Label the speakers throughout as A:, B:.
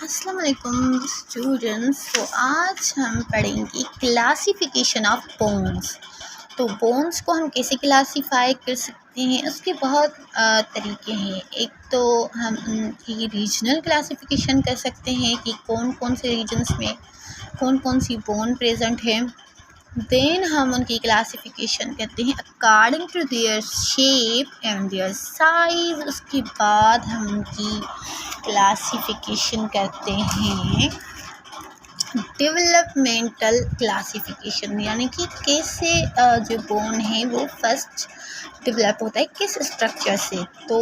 A: अस्सलाम वालेकुम स्टूडेंट्स। तो आज हम पढ़ेंगे क्लासिफिकेशन ऑफ बोन्स। तो बोन्स को हम कैसे क्लासीफाई कर सकते हैं, उसके बहुत तरीके हैं। एक तो हम उनकी रीजनल क्लासिफिकेशन कर सकते हैं कि कौन कौन से रीजन्स में कौन कौन सी बोन प्रेजेंट है। देन हम उनकी क्लासिफिकेशन करते हैं according to their shape and their size. उसके बाद हम उनकी क्लासिफिकेशन करते हैं डेवलपमेंटल क्लासिफिकेशन, यानी कि कैसे जो बोन है वो फर्स्ट डेवलप होता है, किस स्ट्रक्चर से। तो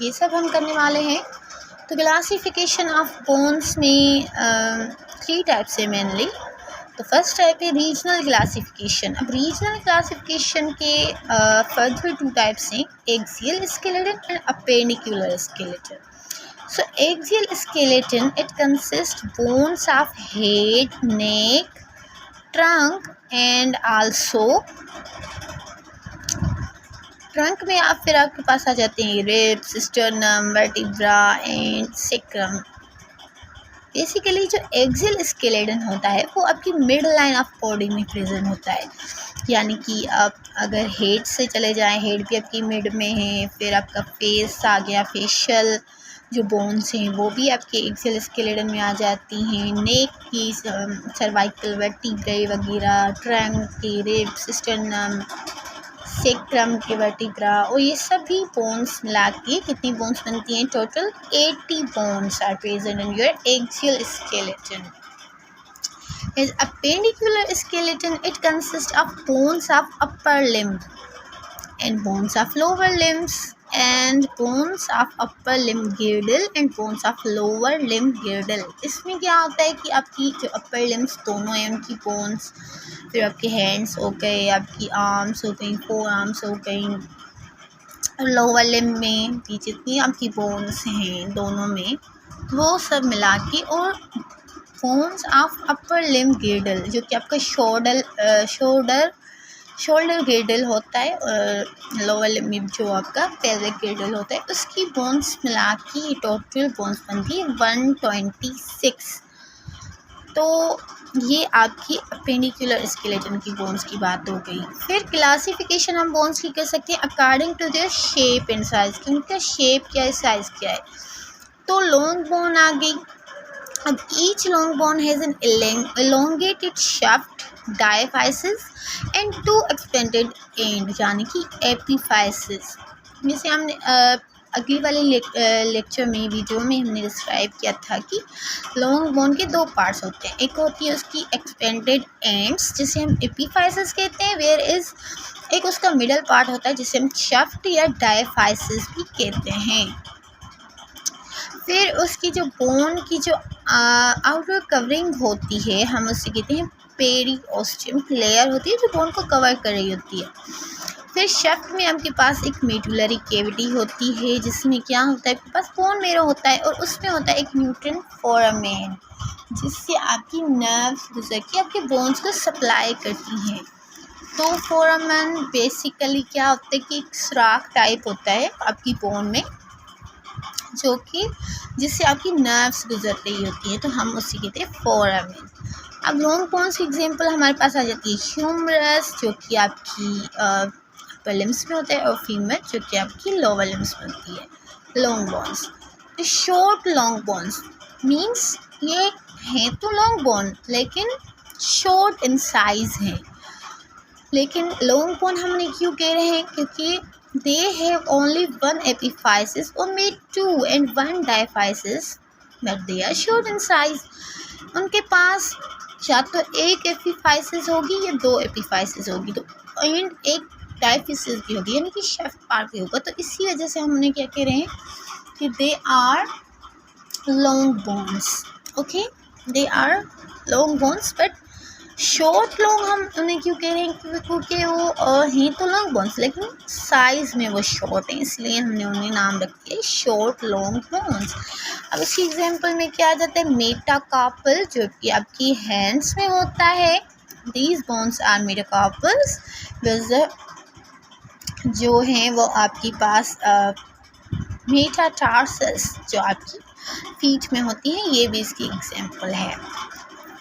A: ये सब हम करने वाले हैं। तो क्लासिफिकेशन ऑफ बोन्स में 3 टाइप्स है मेनली। तो फर्स्ट टाइप है रीजनल क्लासिफिकेशन। अब रीजनल क्लासिफिकेशन के फर्दर 2 टाइप्स हैं, axial skeleton and appendicular skeleton. So axial skeleton, it consists bones of head, neck, trunk and also trunk में आप फिर आपके पास आ जाते हैं ribs, sternum, vertebra and sacrum. Basically जो एक्सियल स्केलेटन होता है वो आपकी मिड लाइन ऑफ बॉडी में प्रेजेंट होता है, यानी कि आप अगर हेड से चले जाएं, हेड भी आपकी मिड में है। फिर आपका फेस आ गया, फेशियल जो बोन्स हैं वो भी आपके एक्सियल स्केलेटन में आ जाती हैं। नेक की सर्वाइकल वर्टिब्रे वगैरह, ट्रंक की रिब्स, स्टर्नम, सेक्रम के वर्टिब्रा, और ये सभी बोन्स मिला के कितनी बोन्स बनती हैं? Total 80 bones are present in your axial skeleton. As appendicular skeleton, it consists of bones of upper limb and bones of lower limbs and bones of upper limb girdle and bones of lower limb girdle। इसमें क्या होता है कि आपकी जो upper limbs दोनों हैं उनकी bones, फिर आपके हैंड्स हो गए, आपकी आर्म्स हो गई, 4 आर्म्स हो गई, लोअर लिम्ब में भी जितनी आपकी बोन्स हैं दोनों में वो सब मिला के, और बोन्स ऑफ अपर लिम्ब गिर्डल जो कि आपका शोल्डर गिर्डल होता है, और लोअर लिम्ब में जो आपका पेल्विक गिर्डल होता है, उसकी बोन्स मिला के टोटल बोन्स बनती है 126। तो ये आपकी अपेंडिकुलर स्केलेटन की बोन्स की बात हो गई। फिर क्लासिफिकेशन हम बोन्स की कर सकते हैं according to their shape and size, कि उनका शेप क्या है, साइज क्या है। तो लॉन्ग बोन आ गई। अब each long bone has an elongated shaft, diaphysis and 2 expanded end, यानी कि एपीफाइसिस। जैसे हमने अगली वाले लेक्चर में, वीडियो में हमने डिस्क्राइब किया था कि लॉन्ग बोन के 2 पार्ट्स होते हैं। एक होती है उसकी एक्सपेंडेड एंड्स जिसे हम एपीफाइसिस कहते हैं, वेयर इज़ एक उसका मिडल पार्ट होता है जिसे हम शाफ्ट या डायफाइसिस भी कहते हैं। फिर उसकी जो बोन की जो आउटर कवरिंग होती है हम उससे कहते हैं पेरिओस्टियम लेयर होती है जो बोन को कवर कर रही होती है। फिर शाफ्ट में आपके पास एक मेडुलरी कैविटी होती है जिसमें क्या होता है, आपके पास बोन मेरो होता है, और उसमें होता है एक न्यूट्रन फोरामेन जिससे आपकी नर्व्स गुजर के आपके बोन्स को सप्लाई करती हैं। तो फोरामेन बेसिकली क्या होता है कि एक सुराख टाइप होता है आपकी बोन में, जो कि जिससे आपकी नर्व्स गुजर रही होती है, तो हम उसे कहते हैं फोरामेन। अब लॉन्ग बोन्स की एग्जांपल हमारे पास आ जाती है ह्यूमरस जो कि आपकी अपर लिम्स में होता है, और फीमर जो कि आपकी लोअर लिम्स में होती है। लॉन्ग बोन्स, तो शॉर्ट लॉन्ग बोन्स मीन्स ये हैं तो लॉन्ग बोन लेकिन शॉर्ट इन साइज हैं। लेकिन लॉन्ग बोन हमने क्यों कह रहे हैं? क्योंकि they have only 1 epiphysis or maybe 2 and 1 diaphysis, but they are short in size। उनके पास या तो एक एपीफाइसिस होगी या 2 एपीफाइसिस होगी, तो एंड एक डायफिसिस भी होगी, यानी कि शाफ्ट पार्ट भी होगा। तो इसी वजह से हमने क्या कह रहे हैं कि they are long bones. Okay, they are long bones but short long हम उन्हें क्यों कह रहे हैं? क्योंकि वो हैं तो लॉन्ग बोन्स लेकिन साइज़ में वो शॉर्ट हैं, इसलिए हमने उन्हें नाम रख दिया शॉर्ट लॉन्ग बोन्स। अब इसकी एग्जांपल में क्या आ जाता है? मेटाकार्पल जो कि आपकी हैंड्स में होता है। दीज बोन्स आर मेटाकार्पल्स, जो हैं वो आपके पास मेटाटार्सस जो आपकी फीट में होती हैं, ये भी इसकी एग्जाम्पल है।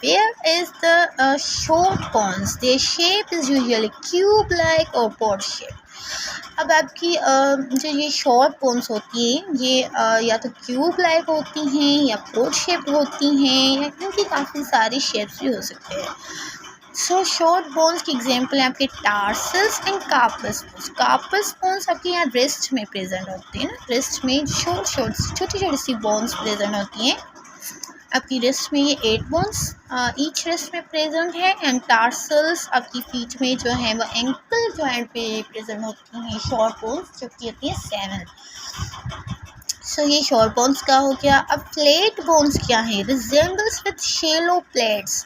A: Where is the short bones? Their shape is usually cube-like or pod shape. अब आपकी जो ये शॉर्ट बोन्स होती हैं ये या तो क्यूब लाइक होती हैं या पोड शेप होती हैं, या इनकी काफ़ी सारी शेप्स भी हो सकते हैं। सो शॉर्ट बोन्स की एग्जांपल है आपके tarsals and carpus bones. Carpus bones आपके यहाँ रिस्ट में प्रेजेंट होते हैं ना, रिस्ट में छोटी छोटी सी बोन्स प्रेजेंट होती हैं। आपकी रिस्ट में ये 8 बोन्स ईच रिस्ट में प्रेजेंट है, एंड टार्सल्स आपकी फीट में जो है वो एंकल जॉइंट पे प्रेजेंट होती हैं शॉर्ट बोन्स, जो कि होती हैं 7। सो ये शॉर्ट बोन्स का हो गया। अब फ्लैट बोन्स क्या है? रिजेंबल्स विद शैलो प्लेट्स,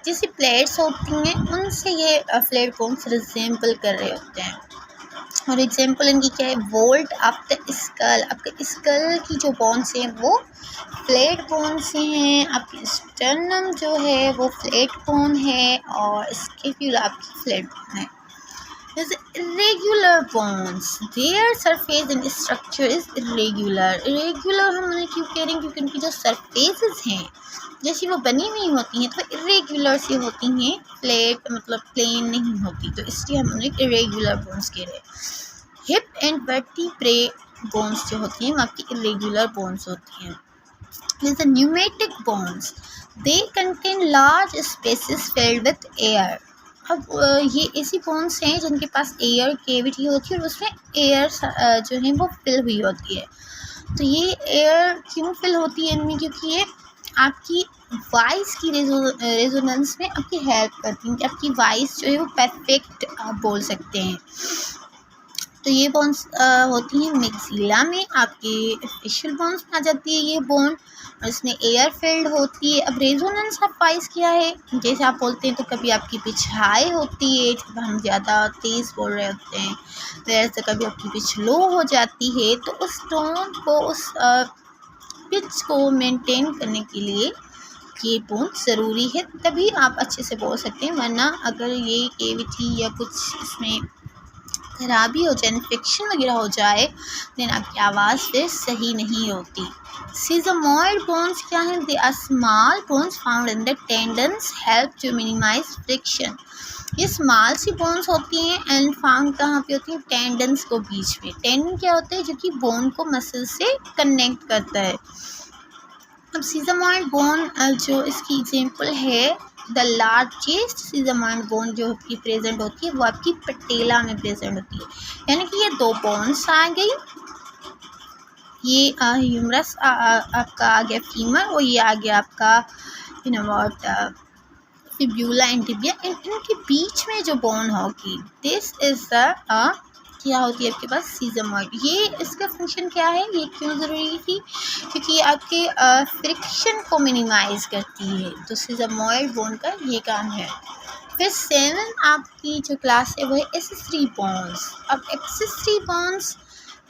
A: जैसी प्लेट्स होती हैं उनसे ये फ्लैट बोन्स रिजेंबल कर रहे होते हैं। और एग्जांपल इनकी क्या है? वोल्ट ऑफ द स्कल, आपके स्कल की जो बोन्स हैं वो फ्लैट बोन से हैं। आपकी स्टर्नम जो है वो फ्लैट बोन है, और स्कैपुला आपकी फ्लैट बोन है। जैसे irregular bones, their surface and structure is irregular. Irregular हम उन्हें क्यों कह रहे हैं? क्योंकि उनकी जो सरफेसेस हैं जैसी वो बनी हुई होती हैं तो इरेगुलर सी होती हैं, फ्लैट मतलब प्लेन नहीं होती, तो इसलिए हम उन्हें इरेगुलर बोन्स कह रहे हैं। हिप एंड वर्टिब्रे बोन्स जो होती हैं वो आपकी इरेगुलर बोन्स होती हैं। जैसे pneumatic bones, they contain large spaces filled with air. अब ये ऐसी बोन्स हैं जिनके पास एयर केविटी होती है और उसमें एयर जो है वो फिल हुई होती है। तो ये एयर क्यों फिल होती है इनमें? क्योंकि ये आपकी वॉइस की रेजोनेंस में आपकी हेल्प करती हैं कि आपकी वॉइस जो है वो परफेक्ट आप बोल सकते हैं। तो ये बोन्स होती हैं मैक्सिला में, आपके फेशियल बोन्स में आ जाती है ये बोन, और इसमें एयर फील्ड होती है। अब रेजोनेंस ऑफ वॉइस क्या है? जैसे आप बोलते हैं तो कभी आपकी पिच हाई होती है जब हम ज़्यादा तेज़ बोल रहे होते हैं, वैसे कभी आपकी पिच लो हो जाती है। तो उस टोन को, उस पिच को मेंटेन करने के लिए ये बोन ज़रूरी है, तभी आप अच्छे से बोल सकते हैं। वरना अगर ये केविटी या कुछ इसमें खराबी हो जाए, इन्फेक्शन वगैरह हो जाए, देन आपकी आवाज़ फिर सही नहीं होती। सीजमॉइड बोन्स क्या हैं? They are small bones found in the tendons, help to minimise friction. ये स्मॉल सी बोन्स होती हैं एंड फाउंड कहाँ पे होती हैं? टेंडन्स को बीच में। टेंडन क्या होता है? जो कि बोन को मसल से कनेक्ट करता है। अब सीजमॉइड बोन जो इसकी एग्जांपल है, द लार्जेस्ट सीजमॉइड बोन जो आपकी प्रेजेंट होती है वो आपकी पटेला में प्रेजेंट होती है। यानी कि ये 2 बोन्स आ गई, ये ह्यूमरस आपका आ गया फीमर, और ये आ गया आपका फिब्यूला एंड टिबिया। इनके बीच में जो बोन होगी, दिस इज द क्या होती है आपके पास? सीजमॉइड। ये इसका फंक्शन क्या है? ये क्यों ज़रूरी थी? क्योंकि ये आपके फ्रिक्शन को मिनिमाइज करती है, तो सीजमॉइड बोन का ये काम है। फिर 7 आपकी जो क्लास है वो है एक्सेसरी बोन्स। अब एक्सेसरी बोन्स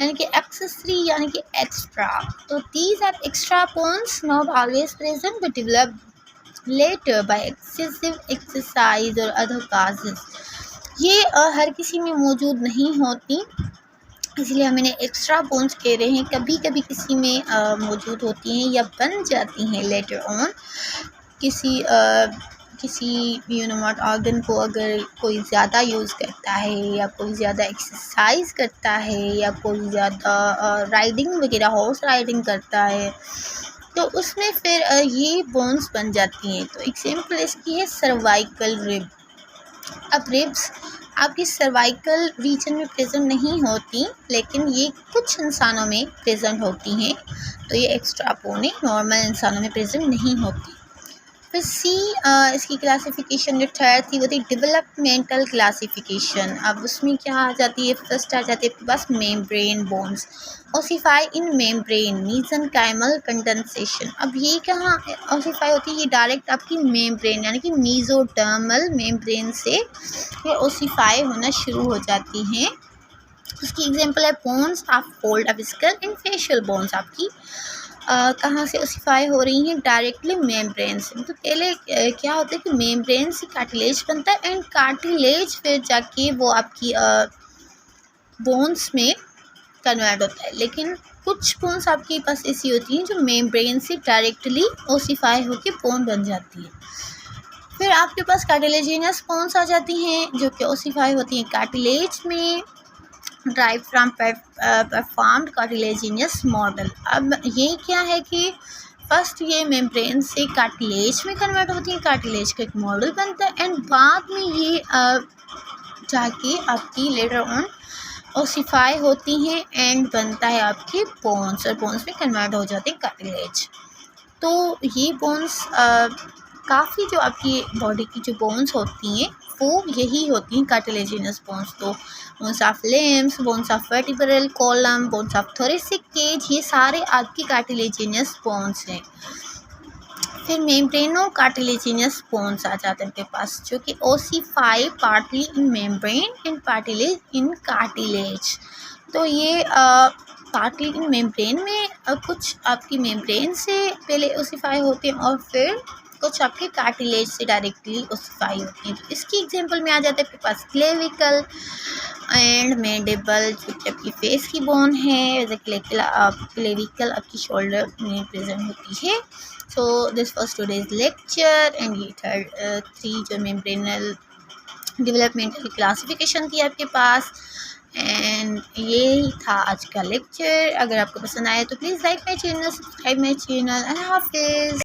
A: यानी कि एक्सेसरी यानी कि एक्स्ट्रा, तो these are extra bones not always present but develop later by excessive exercise और अदर काजेस। ये हर किसी में मौजूद नहीं होती, इसलिए हम इन्हें एक्स्ट्रा बोन्स कह रहे हैं। कभी कभी किसी में मौजूद होती हैं या बन जाती हैं लेटर ऑन। किसी यूनोमॉट ऑर्गन को अगर कोई ज़्यादा यूज़ करता है, या कोई ज़्यादा एक्सरसाइज करता है, या कोई ज़्यादा राइडिंग वगैरह हॉर्स राइडिंग करता है, तो उसमें फिर ये बोन्स बन जाती हैं। तो एग्जाम्पल इसकी है सर्वाइकल रिब। अब रिब्स आपकी सर्वाइकल रीजन में प्रेजेंट नहीं होती, लेकिन ये कुछ इंसानों में प्रेजेंट होती हैं, तो ये एक्स्ट्रा बोन है, नॉर्मल इंसानों में प्रेजेंट नहीं होती। फिर सी इसकी क्लासिफिकेशन जो थर्ड थी वो थी डेवलपमेंटल क्लासिफिकेशन। अब उसमें क्या आ जाती है? फर्स्ट आ जाती है आपके पास मेम्ब्रेन बोन्स, ओसिफाई इन मेम्ब्रेन मीजनकाइमल कंडेंसेशन। अब ये कहाँ ओसिफाई होती है? ये डायरेक्ट आपकी मेम्ब्रेन यानी कि मीजोडर्मल मेम्ब्रेन से ये ओसिफाई होना शुरू हो जाती हैं। उसकी एग्जांपल है bones of fold of skull and facial bones आपकी कहाँ से ओसिफाई हो रही हैं? डायरेक्टली मेम्ब्रेन से। तो पहले क्या होता है कि मेम्ब्रेन से कार्टिलेज बनता है, एंड कार्टिलेज फिर जाके वो आपकी बोन्स में कन्वर्ट होता है। लेकिन कुछ बोन्स आपके पास ऐसी होती हैं जो मेम्ब्रेन से डायरेक्टली ओसीफाई होकर बोन बन जाती है। फिर आपके पास कार्टिलेजिनस बोन्स आ जाती हैं जो कि ओसीफाई होती हैं कार्टिलेज में, drive from performed cartilaginous model. अब ये क्या है कि फर्स्ट ये मेम्ब्रेन से कार्टिलेज में कन्वर्ट होती है, कार्टिलेज का एक मॉडल बनता है एंड बाद में ये जाके आपकी लेटर ऑन ओसीफाई होती हैं एंड बनता है आपके बोन्स, और बोन्स में कन्वर्ट हो जाते हैं कार्टिलेज। तो ये बोन्स काफ़ी जो आपकी बॉडी की जो बोन्स होती हैं वो यही होती हैं कार्टिलेजिनस बोन्स। तो bones of limbs, bones of vertebral column, bones of thoracic cage, ये सारे आपकी कार्टिलेजिनस बोन्स हैं। फिर मेम्ब्रेनो कार्टिलेजिनस बोन्स आ जाते हैं आपके पास जो कि ossify partly in membrane and partly in cartilage. तो ये पार्टली इन मेम्ब्रेन में कुछ आपकी मेम्ब्रेन से पहले ओसीफाई होते हैं और फिर कुछ आपके कार्टिलेज से डायरेक्टली ओसीफाई होती हैं। तो इसकी एग्जांपल में आ जाता है आपके पास क्लेविकल एंड मैंडिबल जो कि आपकी फेस की बोन है। क्लेविकल आपकी शोल्डर में प्रेजेंट होती है। So this was today's lecture and ये थर्ड 3 जो मेम्ब्रेनल डेवलपमेंटल क्लासिफिकेशन थी आपके पास एंड ये था आज का लेक्चर। अगर आपको पसंद आया तो please like my channel, subscribe my channel. अल्लाह हाफिज़।